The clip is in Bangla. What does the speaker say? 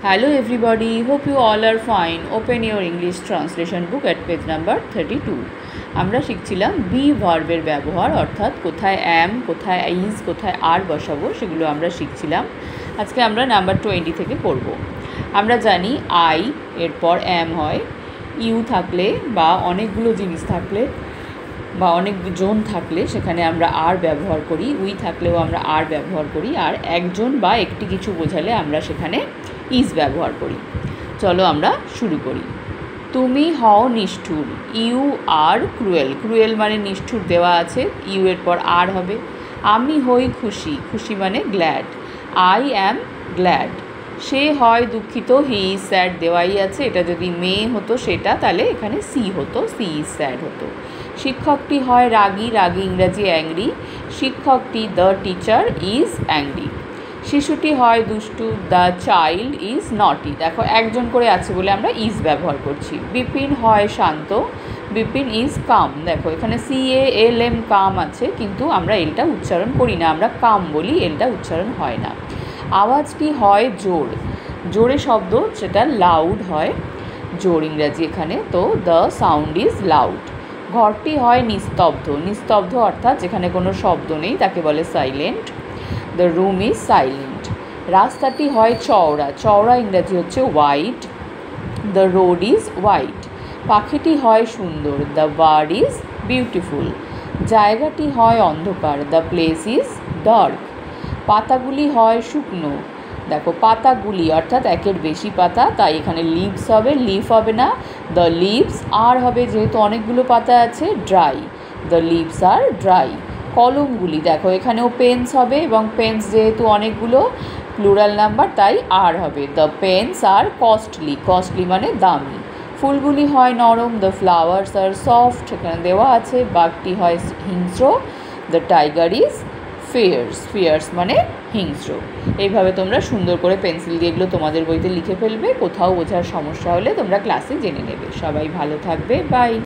Hello everybody, hope you all are fine. Open your English translation book at page number 32. আমরা শিখছিলাম বি ভার্বের ব্যবহার, অর্থাৎ কোথায় অ্যাম, কোথায় ইজ, কোথায় আর বসাবো সেগুলো আমরা শিখছিলাম। আজকে আমরা নাম্বার 20 থেকে করব। আমরা জানি আই এরপর অ্যাম হয়, ইউ থাকলে বা অনেকগুলো জিনিস থাকলে বা অনেকজন থাকলে সেখানে আমরা আর ব্যবহার করি, উই থাকলেও আমরা আর ব্যবহার করি, আর একজন বা একটি কিছু বোঝালে আমরা সেখানে ইজ ব্যবহার করি। চলো আমরা শুরু করি। তুমি হও নিষ্ঠুর, ইউ আর ক্রুয়েল। ক্রুয়েল মানে নিষ্ঠুর দেওয়া আছে, ইউ এর পর আর হবে। আমি হই খুশি, খুশি মানে গ্ল্যাড, আই অ্যাম গ্ল্যাড। সে হয় দুঃখিত, হি ইজ স্যাড দেওয়াই আছে, এটা যদি মেয়ে হতো সেটা তাহলে এখানে সি হতো, সি ইজ স্যাড হতো। শিক্ষকটি হয় রাগী, রাগী ইংরাজি অ্যাংরি, শিক্ষকটি দ্য টিচার ইজ অ্যাংরি। শিশুটি হয় দুষ্টু, দ্য চাইল্ড ইজ নটি। দেখো একজন করে আছে বলে আমরা ইজ ব্যবহার করছি। বিপিন হয় শান্ত, বিপিন ইজ কাম। দেখো এখানে CALM কাম আছে, কিন্তু আমরা এলটা উচ্চারণ করি না, আমরা কাম বলি, এলটা উচ্চারণ হয় না। আওয়াজটি হয় জোর, জোরে শব্দ সেটা লাউড হয়, জোর ইংরাজি এখানে, তো দ্য সাউন্ড ইজ লাউড। ঘরটি হয় নিস্তব্ধ, নিস্তব্ধ অর্থাৎ যেখানে কোনো শব্দ নেই তাকে বলে silent, the room is silent. রাস্তাটি হয় চওড়া, চওড়া ইংরাজি হচ্ছে wide, the road is wide. পাখিটি হয় সুন্দর, দ্য বার্ড ইজ বিউটিফুল। জায়গাটি হয় অন্ধকার, দ্য প্লেস ইজ ডার্ক। পাতাগুলি হয় শুকনো, দেখো পাতাগুলি অর্থাৎ একের বেশি পাতা, তাই এখানে লিভস হবে, লিফ হবে না, দ্য লিভস আর হবে যেহেতু অনেকগুলো পাতা আছে, dry, the leaves are dry. কলমগুলি দেখো এখানেও পেন্স হবে, এবং পেন্স যেহেতু অনেকগুলো প্লুরাল নাম্বার তাই আর হবে, the pens are costly, costly মানে দামি। ফুলগুলি হয় নরম, দ্য ফ্লাওয়ার্স আর সফট, এখানে দেওয়া আছে। বাঘটি হয় হিংস্র, the tiger is fierce, fierce মানে হিংস্র। এইভাবে তোমরা সুন্দর করে পেন্সিল দিয়ে এগুলো তোমাদের বইতে লিখে ফেলবে, কোথাও বোঝার সমস্যা হলে তোমরা ক্লাসে জেনে নেবে। সবাই ভালো থাকবে, বাই।